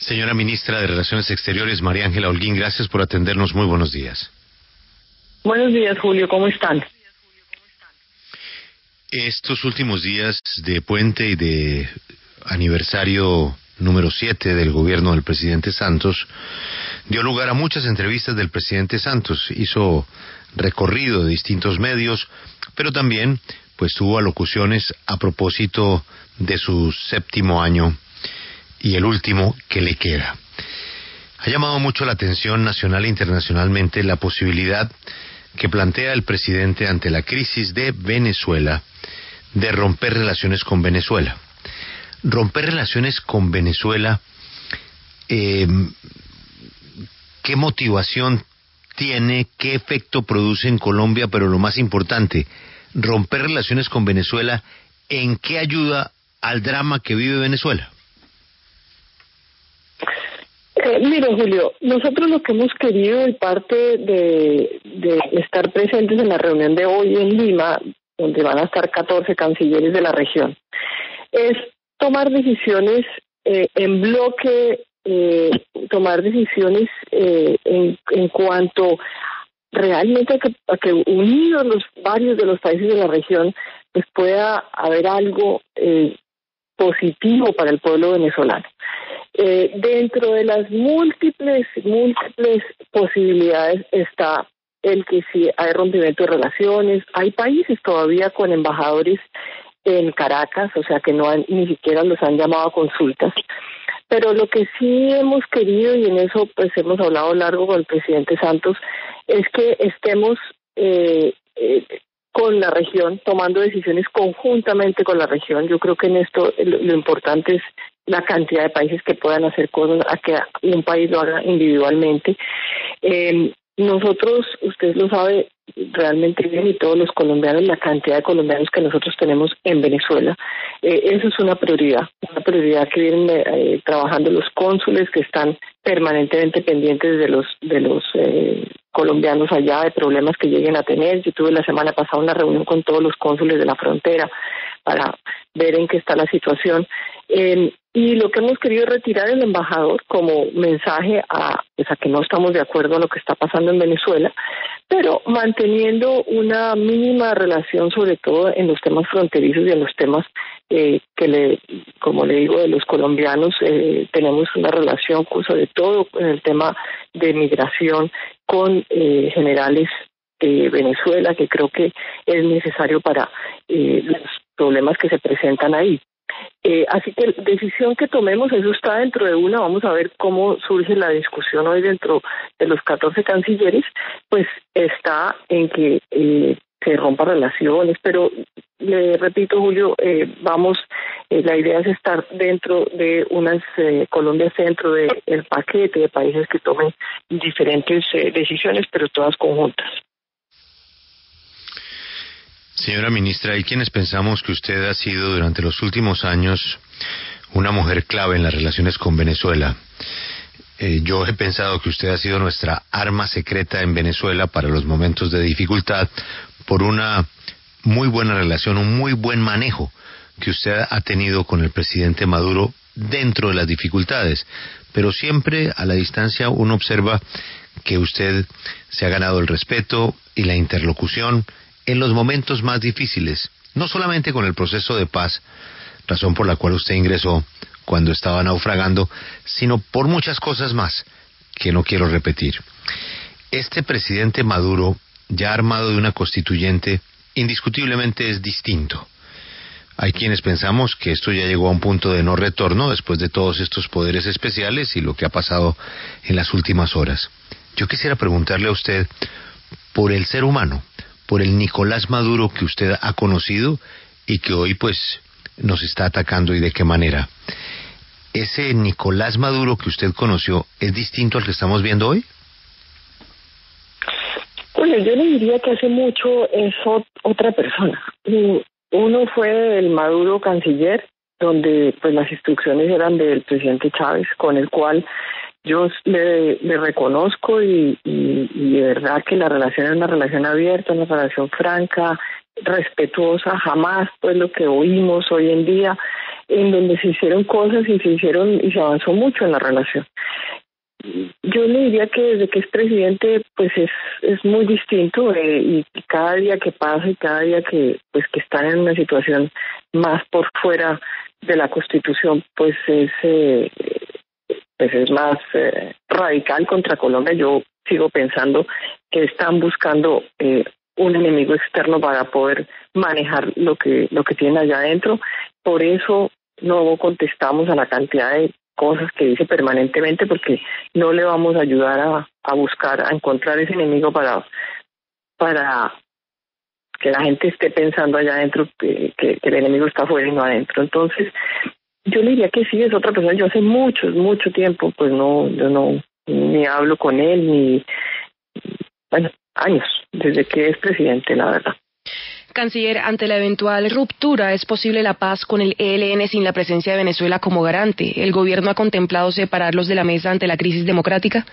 Señora Ministra de Relaciones Exteriores, María Ángela Holguín, gracias por atendernos. Muy buenos días. Buenos días, Julio, ¿cómo están? Estos últimos días de puente y de aniversario número 7 del gobierno del presidente Santos dio lugar a muchas entrevistas del presidente Santos. Hizo recorrido de distintos medios, pero también pues tuvo alocuciones a propósito de su 7º año y el último que le queda. Ha llamado mucho la atención nacional e internacionalmente la posibilidad que plantea el presidente ante la crisis de Venezuela de romper relaciones con Venezuela. Romper relaciones con Venezuela, ¿qué motivación tiene? ¿Qué efecto produce en Colombia? Pero lo más importante, romper relaciones con Venezuela, ¿en qué ayuda al drama que vive Venezuela? Mira, Julio, nosotros lo que hemos querido, y parte de estar presentes en la reunión de hoy en Lima, donde van a estar 14 cancilleres de la región, es tomar decisiones en bloque, tomar decisiones en cuanto realmente a que unidos los varios de los países de la región, pues pueda haber algo positivo para el pueblo venezolano. Dentro de las múltiples posibilidades está el que si hay rompimiento de relaciones, hay países todavía con embajadores en Caracas, o sea que ni siquiera los han llamado a consultas, pero lo que sí hemos querido, y en eso pues hemos hablado largo con el presidente Santos, es que estemos con la región, tomando decisiones conjuntamente con la región. Yo creo que en esto lo importante es la cantidad de países que puedan hacer cosas a que un país lo haga individualmente. Nosotros, usted lo sabe realmente bien, y todos los colombianos, la cantidad de colombianos que nosotros tenemos en Venezuela, eso es una prioridad que vienen trabajando los cónsules, que están permanentemente pendientes de los colombianos allá, de problemas que lleguen a tener. Yo tuve la semana pasada una reunión con todos los cónsules de la frontera para ver en qué está la situación. Y lo que hemos querido es retirar el embajador como mensaje a que no estamos de acuerdo en lo que está pasando en Venezuela, pero manteniendo una mínima relación, sobre todo en los temas fronterizos y en los temas como le digo, de los colombianos, tenemos una relación, sobre todo en el tema de migración, con generales de Venezuela, que creo que es necesario para los problemas que se presentan ahí. Así que la decisión que tomemos, eso está dentro de una, vamos a ver cómo surge la discusión hoy dentro de los 14 cancilleres, pues está en que se rompan relaciones, pero le repito, Julio, la idea es estar dentro de Colombia esté dentro del paquete de países que tomen diferentes decisiones, pero todas conjuntas. Señora ministra, hay quienes pensamos que usted ha sido durante los últimos años una mujer clave en las relaciones con Venezuela. Yo he pensado que usted ha sido nuestra arma secreta en Venezuela para los momentos de dificultad, por una muy buena relación, un muy buen manejo que usted ha tenido con el presidente Maduro dentro de las dificultades. Pero siempre a la distancia uno observa que usted se ha ganado el respeto y la interlocución en los momentos más difíciles, no solamente con el proceso de paz, razón por la cual usted ingresó cuando estaba naufragando, sino por muchas cosas más que no quiero repetir. Este presidente Maduro, ya armado de una constituyente, indiscutiblemente es distinto. Hay quienes pensamos que esto ya llegó a un punto de no retorno después de todos estos poderes especiales y lo que ha pasado en las últimas horas. Yo quisiera preguntarle a usted por el ser humano, por el Nicolás Maduro que usted ha conocido y que hoy pues nos está atacando, y de qué manera. ¿Ese Nicolás Maduro que usted conoció es distinto al que estamos viendo hoy? Bueno, yo le diría que hace mucho es otra persona. Uno fue el Maduro canciller, donde pues las instrucciones eran del presidente Chávez, con el cual yo le reconozco y de verdad que la relación es una relación abierta, una relación franca, respetuosa, jamás pues lo que oímos hoy en día. en donde se hicieron cosas y se avanzó mucho en la relación. Yo le diría que desde que es presidente pues es muy distinto, y cada día que pasa y cada día que están en una situación más por fuera de la Constitución pues es más radical contra Colombia. Yo sigo pensando que están buscando un enemigo externo para poder manejar lo que tienen allá adentro. Por eso no contestamos a la cantidad de cosas que dice permanentemente, porque no le vamos a ayudar a buscar, a encontrar ese enemigo para que la gente esté pensando allá adentro que el enemigo está afuera y no adentro. Entonces, yo le diría que sí, es otra persona. Yo hace mucho tiempo, pues yo no ni hablo con él, años, desde que es presidente, la verdad. Canciller, ante la eventual ruptura, ¿es posible la paz con el ELN sin la presencia de Venezuela como garante? ¿El gobierno ha contemplado separarlos de la mesa ante la crisis democrática?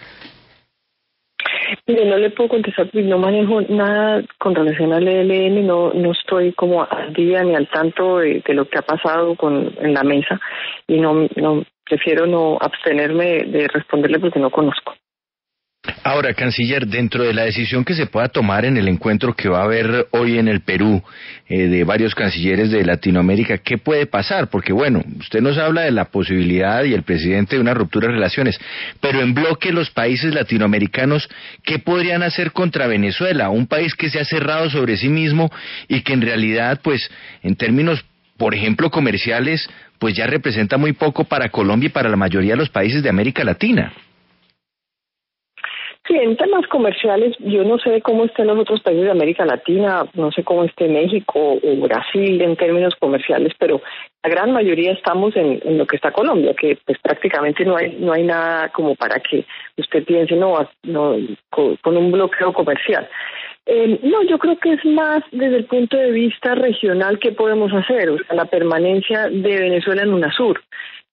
Mire, no le puedo contestar porque no manejo nada con relación al ELN, no estoy como al día ni al tanto de lo que ha pasado en la mesa, y no prefiero no abstenerme de responderle porque no conozco. Ahora, canciller, dentro de la decisión que se pueda tomar en el encuentro que va a haber hoy en el Perú, de varios cancilleres de Latinoamérica, ¿qué puede pasar? Porque bueno, usted nos habla de la posibilidad y el presidente de una ruptura de relaciones, pero en bloque los países latinoamericanos, ¿qué podrían hacer contra Venezuela? Un país que se ha cerrado sobre sí mismo y que en realidad, pues, en términos, por ejemplo, comerciales, pues ya representa muy poco para Colombia y para la mayoría de los países de América Latina. Sí, en temas comerciales, yo no sé cómo estén los otros países de América Latina, no sé cómo esté México o Brasil en términos comerciales, pero la gran mayoría estamos en lo que está Colombia, que pues prácticamente no hay nada como para que usted piense con un bloqueo comercial. No, yo creo que es más desde el punto de vista regional que podemos hacer, o sea, la permanencia de Venezuela en UNASUR,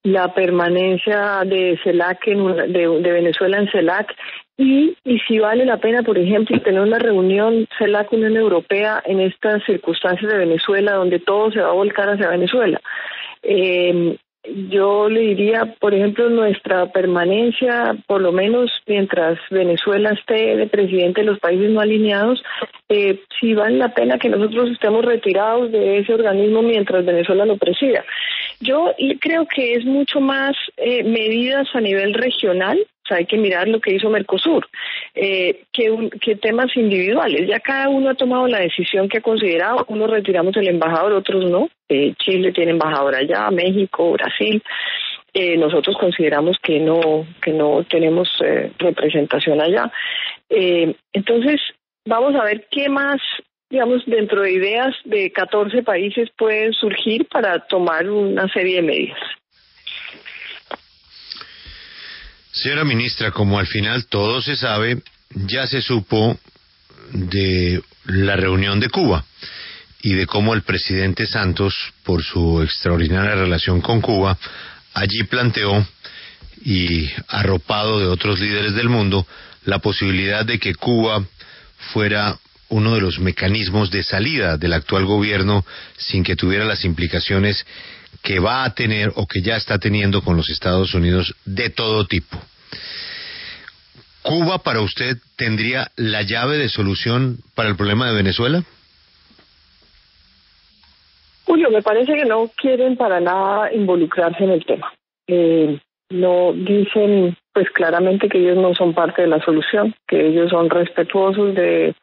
la permanencia de CELAC de Venezuela en CELAC, y si vale la pena, por ejemplo, tener una reunión CELAC-Unión Europea en estas circunstancias de Venezuela, donde todo se va a volcar hacia Venezuela. Yo le diría, por ejemplo, nuestra permanencia, por lo menos mientras Venezuela esté de presidente de los países no alineados, si vale la pena que nosotros estemos retirados de ese organismo mientras Venezuela lo presida. Yo creo que es mucho más medidas a nivel regional. O sea, hay que mirar lo que hizo Mercosur, que temas individuales. Ya cada uno ha tomado la decisión que ha considerado. Unos retiramos el embajador, otros no. Chile tiene embajador allá, México, Brasil. Nosotros consideramos que no tenemos representación allá. Entonces, vamos a ver qué más, digamos, dentro de ideas de 14 países pueden surgir para tomar una serie de medidas. Señora ministra, como al final todo se sabe, ya se supo de la reunión de Cuba y de cómo el presidente Santos, por su extraordinaria relación con Cuba, allí planteó, y arropado de otros líderes del mundo, la posibilidad de que Cuba fuera uno de los mecanismos de salida del actual gobierno sin que tuviera las implicaciones que va a tener o que ya está teniendo con los Estados Unidos de todo tipo. ¿Cuba para usted tendría la llave de solución para el problema de Venezuela? Julio, me parece que no quieren para nada involucrarse en el tema. No dicen pues claramente que ellos no son parte de la solución, que ellos son respetuosos de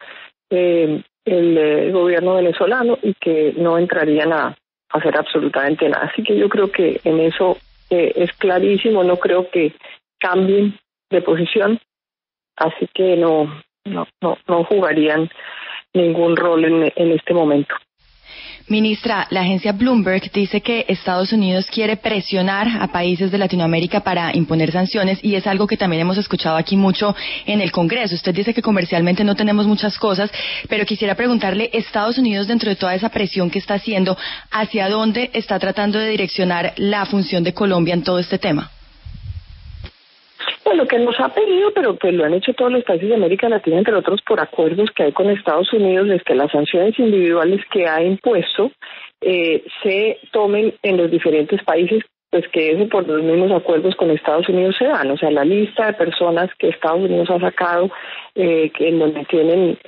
el gobierno venezolano y que no entrarían a hacer absolutamente nada. Así que yo creo que en eso es clarísimo, no creo que cambien de posición, así que no jugarían ningún rol en este momento. Ministra, la agencia Bloomberg dice que Estados Unidos quiere presionar a países de Latinoamérica para imponer sanciones, y es algo que también hemos escuchado aquí mucho en el Congreso. Usted dice que comercialmente no tenemos muchas cosas, pero quisiera preguntarle, Estados Unidos, dentro de toda esa presión que está haciendo, ¿hacia dónde está tratando de direccionar la función de Colombia en todo este tema? Lo que nos ha pedido, pero pues lo han hecho todos los países de América Latina, entre otros por acuerdos que hay con Estados Unidos, es que las sanciones individuales que ha impuesto se tomen en los diferentes países, pues que eso por los mismos acuerdos con Estados Unidos se dan. O sea, la lista de personas que Estados Unidos ha sacado, que en donde tienen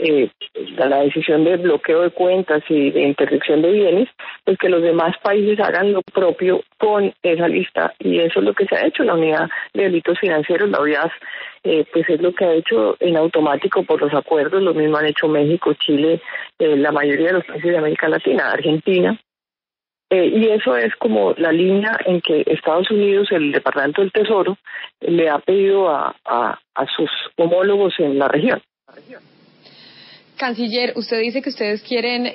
la decisión de bloqueo de cuentas y de interdicción de bienes, pues que los demás países hagan lo propio con esa lista. Y eso es lo que se ha hecho. La Unidad de Delitos Financieros, la OIAS, pues es lo que ha hecho en automático por los acuerdos. Lo mismo han hecho México, Chile, la mayoría de los países de América Latina, Argentina. Y eso es como la línea en que Estados Unidos, el Departamento del Tesoro, le ha pedido a sus homólogos en la región. Canciller, usted dice que ustedes quieren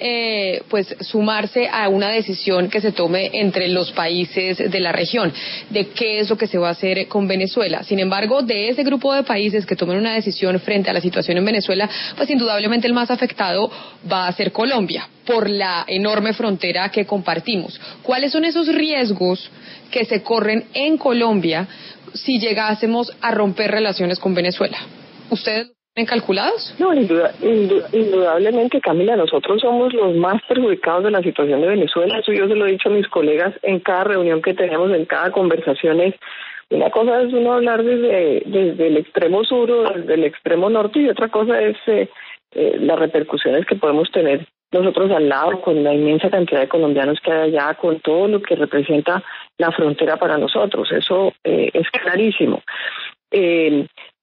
pues sumarse a una decisión que se tome entre los países de la región de qué es lo que se va a hacer con Venezuela. Sin embargo, de ese grupo de países que tomen una decisión frente a la situación en Venezuela, pues indudablemente el más afectado va a ser Colombia por la enorme frontera que compartimos. ¿Cuáles son esos riesgos que se corren en Colombia si llegásemos a romper relaciones con Venezuela? ¿Ustedes ¿en calculados? No, indudablemente, Camila, nosotros somos los más perjudicados de la situación de Venezuela. Eso yo se lo he dicho a mis colegas en cada reunión que tenemos, en cada conversación. Una cosa es uno hablar desde el extremo sur o desde el extremo norte, y otra cosa es las repercusiones que podemos tener nosotros al lado, con la inmensa cantidad de colombianos que hay allá, con todo lo que representa la frontera para nosotros. Eso es clarísimo.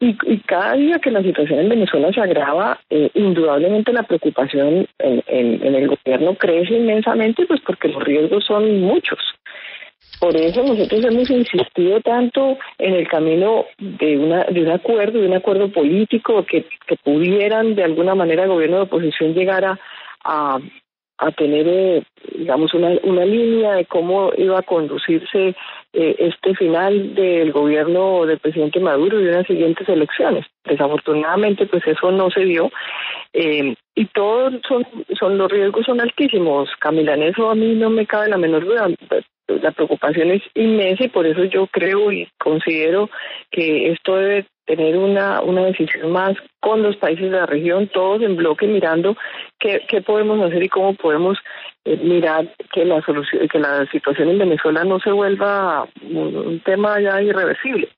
Y cada día que la situación en Venezuela se agrava, indudablemente la preocupación en el gobierno crece inmensamente, pues porque los riesgos son muchos. Por eso nosotros hemos insistido tanto en el camino de un acuerdo político que pudieran de alguna manera el gobierno de oposición llegar a tener, digamos, una línea de cómo iba a conducirse este final del gobierno del presidente Maduro y de unas siguientes elecciones. Desafortunadamente, pues eso no se dio, y todos los riesgos son altísimos, Camila. En eso a mí no me cabe la menor duda. La preocupación es inmensa, y por eso yo creo y considero que esto debe tener una decisión más con los países de la región, todos en bloque, mirando qué podemos hacer y cómo podemos mirar que la situación en Venezuela no se vuelva un tema ya irreversible.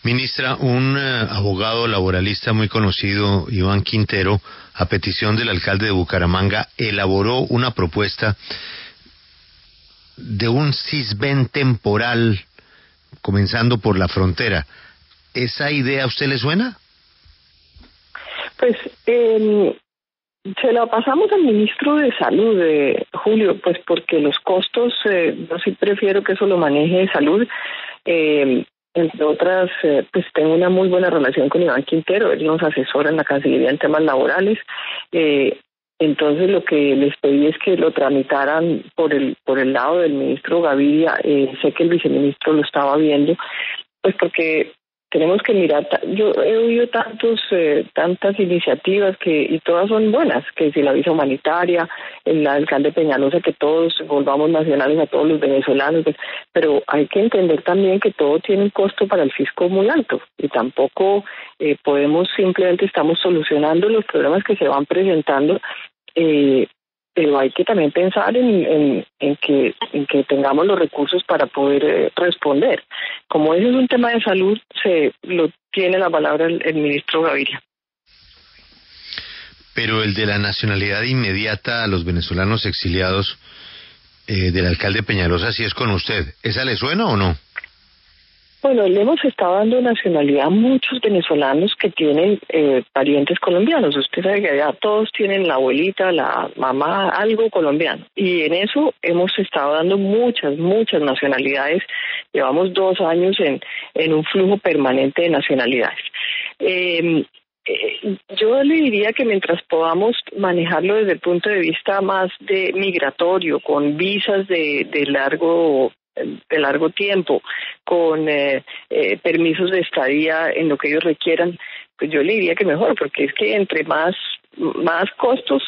Ministra, un abogado laboralista muy conocido, Iván Quintero, a petición del alcalde de Bucaramanga, elaboró una propuesta de un CISBEN temporal, comenzando por la frontera. ¿Esa idea a usted le suena? Pues se la pasamos al ministro de Salud, Julio, pues porque los costos, yo sí prefiero que eso lo maneje Salud. Entre otras, pues tengo una muy buena relación con Iván Quintero, él nos asesora en la Cancillería en temas laborales. Entonces lo que les pedí es que lo tramitaran por el lado del ministro Gaviria. Sé que el viceministro lo estaba viendo, pues porque tenemos que mirar. Yo he oído tantas iniciativas y todas son buenas, que si la visa humanitaria, el alcalde Peñalosa, que todos volvamos nacionales a todos los venezolanos, pues, pero hay que entender también que todo tiene un costo para el fisco muy alto, y tampoco simplemente estamos solucionando los problemas que se van presentando, pero hay que también pensar en que tengamos los recursos para poder responder. Como ese es un tema de salud, lo tiene la palabra el ministro Gaviria. Pero el de la nacionalidad inmediata a los venezolanos exiliados, del alcalde Peñalosa, ¿sí es con usted? ¿Esa le suena o no? Bueno, le hemos estado dando nacionalidad a muchos venezolanos que tienen parientes colombianos. Usted sabe que allá todos tienen la abuelita, la mamá, algo colombiano. Y en eso hemos estado dando muchas nacionalidades. Llevamos 2 años en un flujo permanente de nacionalidades. Yo le diría que mientras podamos manejarlo desde el punto de vista más de migratorio, con visas de largo tiempo, con permisos de estadía en lo que ellos requieran, pues yo le diría que mejor, porque es que entre más costos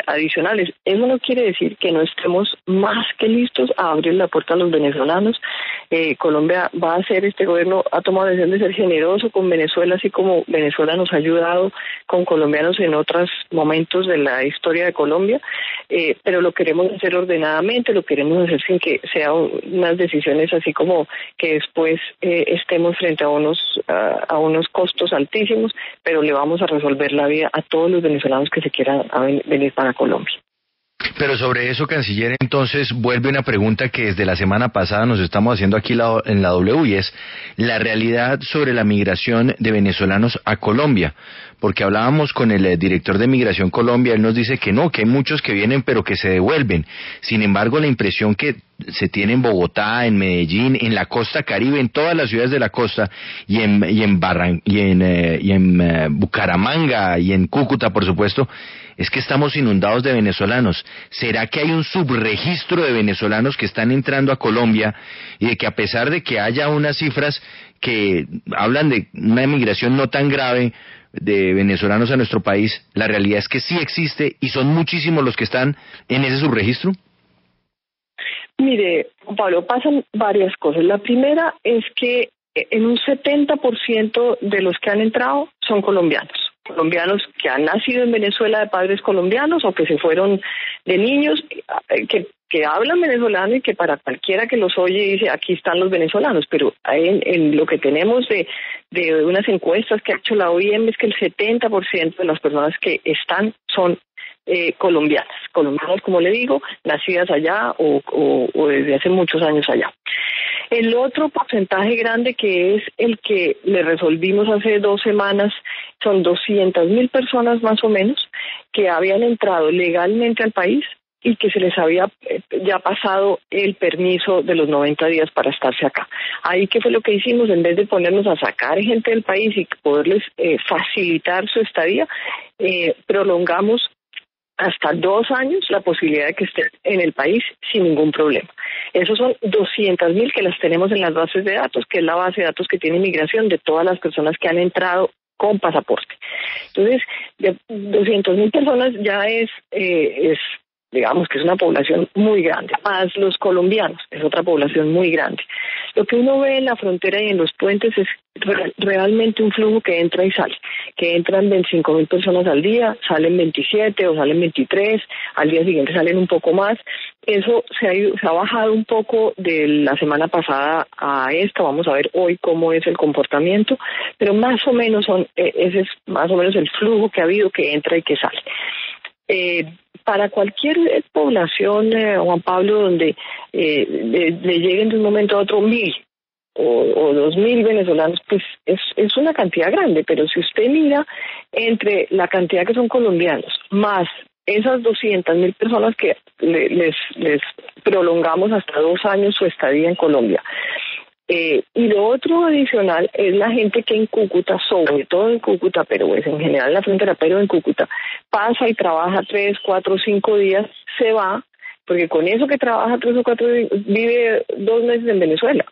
adicionales, eso no quiere decir que no estemos más que listos a abrir la puerta a los venezolanos Colombia va a ser, este gobierno ha tomado la decisión de ser generoso con Venezuela, así como Venezuela nos ha ayudado con colombianos en otros momentos de la historia de Colombia, pero lo queremos hacer ordenadamente, lo queremos hacer sin que sean unas decisiones así como que después estemos frente a unos costos altísimos, pero le vamos a resolver la vida a todos los venezolanos que se quieran venir para Colombia. Pero sobre eso, canciller, entonces vuelve una pregunta que desde la semana pasada nos estamos haciendo aquí en la W, y es la realidad sobre la migración de venezolanos a Colombia, porque hablábamos con el director de Migración Colombia, él nos dice que no, que hay muchos que vienen pero que se devuelven. Sin embargo, la impresión que se tiene en Bogotá, en Medellín, en la costa Caribe, en todas las ciudades de la costa, y en Bucaramanga y en Cúcuta, por supuesto, es que estamos inundados de venezolanos. ¿Será que hay un subregistro de venezolanos que están entrando a Colombia y de que, a pesar de que haya unas cifras que hablan de una emigración no tan grave de venezolanos a nuestro país, la realidad es que sí existe y son muchísimos los que están en ese subregistro? Mire, Pablo, pasan varias cosas. La primera es que en un 70% de los que han entrado son colombianos que han nacido en Venezuela de padres colombianos o que se fueron de niños, que hablan venezolano, y que para cualquiera que los oye dice aquí están los venezolanos, pero en lo que tenemos de unas encuestas que ha hecho la OIM es que el 70% de las personas que están son colombianas, como le digo, nacidas allá o desde hace muchos años allá. El otro porcentaje grande, que es el que le resolvimos hace 2 semanas, son 200,000 personas más o menos que habían entrado legalmente al país y que se les había ya pasado el permiso de los 90 días para estarse acá. Ahí, ¿qué fue lo que hicimos? En vez de ponernos a sacar gente del país y poderles facilitar su estadía, prolongamos hasta 2 años la posibilidad de que estén en el país sin ningún problema. Esos son 200,000 que las tenemos en las bases de datos, que es la base de datos que tiene Migración de todas las personas que han entrado con pasaporte. Entonces, de 200,000 personas ya es digamos que es una población muy grande, más los colombianos, es otra población muy grande. Lo que uno ve en la frontera y en los puentes es realmente un flujo que entra y sale, que entran 25,000 personas al día, salen 27 o salen 23, al día siguiente salen un poco más. Eso se ha bajado un poco de la semana pasada a esta, vamos a ver hoy cómo es el comportamiento, pero más o menos ese es más o menos el flujo que ha habido, que entra y que sale. Para cualquier población, Juan Pablo, donde le lleguen de un momento a otro 1,000 o 2,000 venezolanos, pues es una cantidad grande, pero si usted mira entre la cantidad que son colombianos más esas 200,000 personas que les prolongamos hasta 2 años su estadía en Colombia. Y lo otro adicional es la gente que en Cúcuta, sobre todo en Cúcuta, pero pues en general en la frontera, pero en Cúcuta, pasa y trabaja 3, 4, 5 días, se va, porque con eso que trabaja 3 o 4 días, vive 2 meses en Venezuela.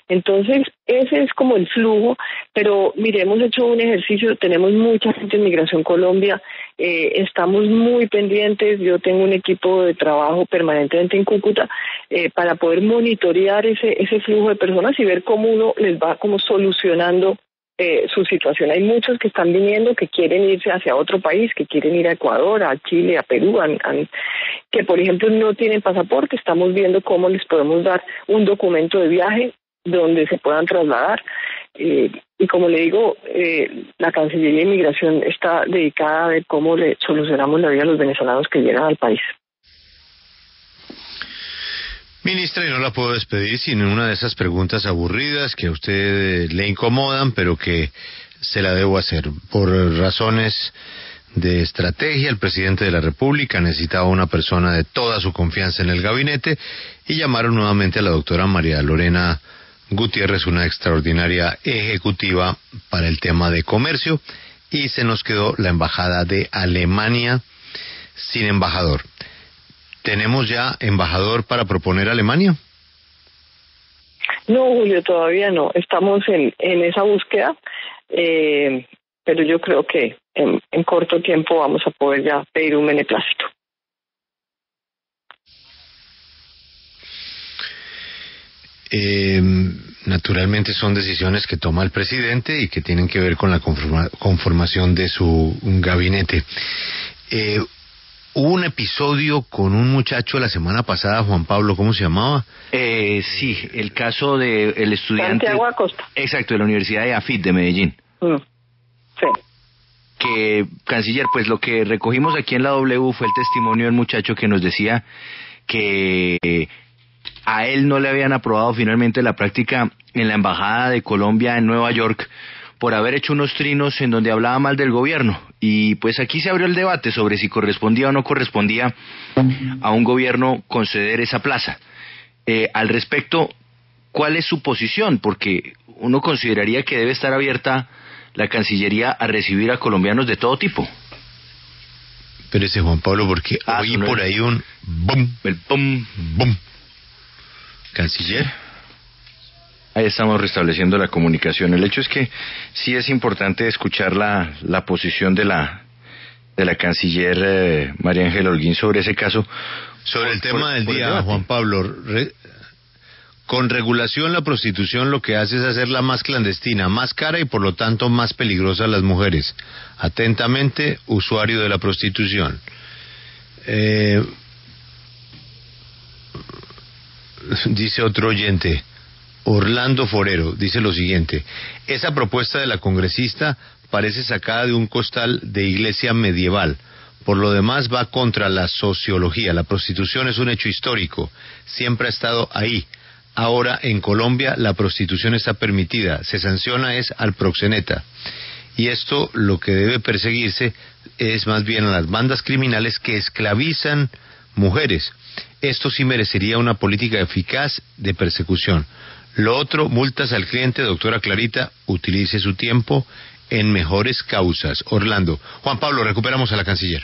Entonces, ese es como el flujo, pero mire, hemos hecho un ejercicio, tenemos mucha gente en Migración Colombia, estamos muy pendientes, yo tengo un equipo de trabajo permanentemente en Cúcuta para poder monitorear ese flujo de personas y ver cómo uno les va como solucionando su situación. Hay muchos que están viniendo, que quieren irse hacia otro país, que quieren ir a Ecuador, a Chile, a Perú, que por ejemplo no tienen pasaporte. Estamos viendo cómo les podemos dar un documento de viaje donde se puedan trasladar. Y como le digo, la Cancillería de Inmigración está dedicada a ver cómo le solucionamos la vida a los venezolanos que llegan al país. Ministra, y no la puedo despedir sin una de esas preguntas aburridas que a usted le incomodan, pero que se la debo hacer. Por razones de estrategia, el presidente de la República necesitaba una persona de toda su confianza en el gabinete y llamaron nuevamente a la doctora María Lorena Gutiérrez, una extraordinaria ejecutiva para el tema de comercio, y se nos quedó la embajada de Alemania sin embajador. ¿Tenemos ya embajador para proponer a Alemania? No, Julio, todavía no. Estamos en esa búsqueda, pero yo creo que en corto tiempo vamos a poder ya pedir un beneplácito. Naturalmente son decisiones que toma el presidente y que tienen que ver con la conformación de su gabinete. Hubo un episodio con un muchacho la semana pasada, Juan Pablo, ¿cómo se llamaba? Sí, el caso del estudiante... Santiago Acosta. Exacto, de la Universidad de AFIT de Medellín. Sí. Que, canciller, pues lo que recogimos aquí en la W fue el testimonio del muchacho que nos decía que a él no le habían aprobado finalmente la práctica en la Embajada de Colombia en Nueva York por haber hecho unos trinos en donde hablaba mal del gobierno. Y pues aquí se abrió el debate sobre si correspondía o no correspondía a un gobierno conceder esa plaza. Al respecto, ¿cuál es su posición? Porque uno consideraría que debe estar abierta la Cancillería a recibir a colombianos de todo tipo. Espérese, Juan Pablo, porque oí por ahí un bum, el bum, bum. Canciller. Ahí estamos restableciendo la comunicación. El hecho es que sí es importante escuchar la posición de la canciller María Ángela Holguín sobre ese caso. Sobre el tema del día, Juan Pablo, con regulación la prostitución lo que hace es hacerla más clandestina, más cara y por lo tanto más peligrosa a las mujeres. Atentamente, usuario de la prostitución. Dice otro oyente, Orlando Forero, dice lo siguiente: esa propuesta de la congresista parece sacada de un costal de iglesia medieval. Por lo demás va contra la sociología. La prostitución es un hecho histórico, siempre ha estado ahí. Ahora en Colombia la prostitución está permitida, se sanciona es al proxeneta. Y esto lo que debe perseguirse es más bien a las bandas criminales que esclavizan mujeres. Esto sí merecería una política eficaz de persecución. Lo otro, multas al cliente, doctora Clarita, utilice su tiempo en mejores causas. Orlando. Juan Pablo, recuperamos a la canciller.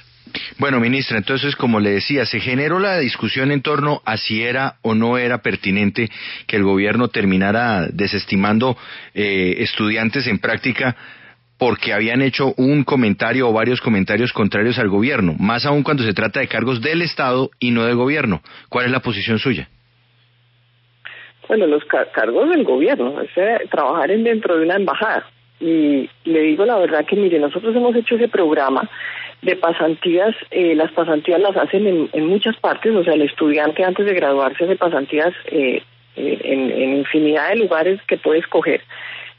Bueno, ministra, entonces, como le decía, se generó la discusión en torno a si era o no era pertinente que el gobierno terminara desestimando estudiantes en práctica porque habían hecho un comentario o varios comentarios contrarios al gobierno, más aún cuando se trata de cargos del Estado y no del gobierno. ¿Cuál es la posición suya? Bueno, los cargos del gobierno, es trabajar dentro de una embajada. Y le digo la verdad que, mire, nosotros hemos hecho ese programa de pasantías. Las pasantías las hacen en muchas partes, o sea, el estudiante antes de graduarse hace pasantías en infinidad de lugares que puede escoger.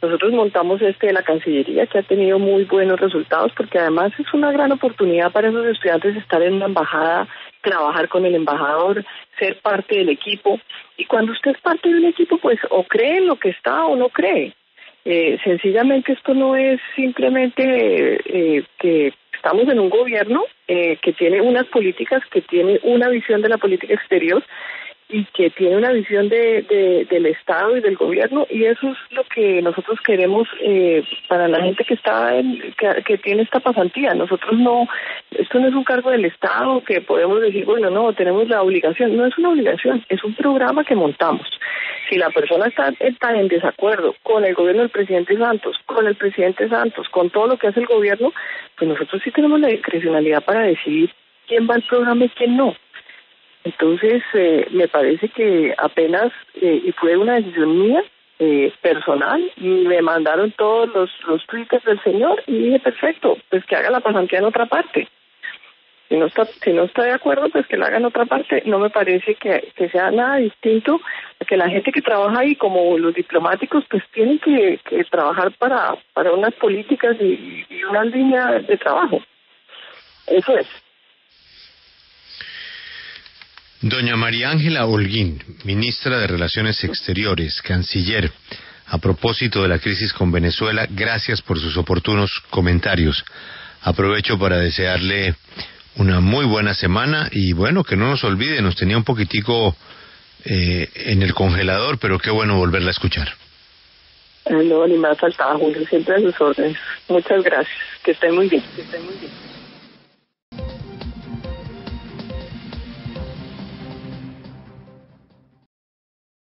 Nosotros montamos de la Cancillería, que ha tenido muy buenos resultados, porque además es una gran oportunidad para esos estudiantes estar en una embajada, trabajar con el embajador, ser parte del equipo. Y cuando usted es parte de un equipo, pues o cree en lo que está o no cree. Sencillamente esto no es simplemente que estamos en un gobierno que tiene unas políticas, que tiene una visión de la política exterior y que tiene una visión del Estado y del gobierno, y eso es lo que nosotros queremos para la gente que tiene esta pasantía. Nosotros esto no es un cargo del Estado que podemos decir, bueno, no, tenemos la obligación. No es una obligación, es un programa que montamos. Si la persona está en desacuerdo con el gobierno del presidente Santos, con todo lo que hace el gobierno, pues nosotros sí tenemos la discrecionalidad para decidir quién va al programa y quién no. Entonces, me parece que apenas, y fue una decisión mía, personal, me mandaron todos los twitters del señor y dije, perfecto, pues que haga la pasantía en otra parte. Si no está de acuerdo, pues que la haga en otra parte. No me parece que sea nada distinto a que la gente que trabaja ahí, como los diplomáticos, pues tienen que trabajar para unas políticas y una línea de trabajo. Eso es. Doña María Ángela Holguín, ministra de Relaciones Exteriores, canciller, a propósito de la crisis con Venezuela, gracias por sus oportunos comentarios. Aprovecho para desearle una muy buena semana y bueno, que no nos olvide, nos tenía un poquitico en el congelador, pero qué bueno volverla a escuchar. No, ni más faltaba, Julio, siempre a sus órdenes. Muchas gracias, que estén muy bien.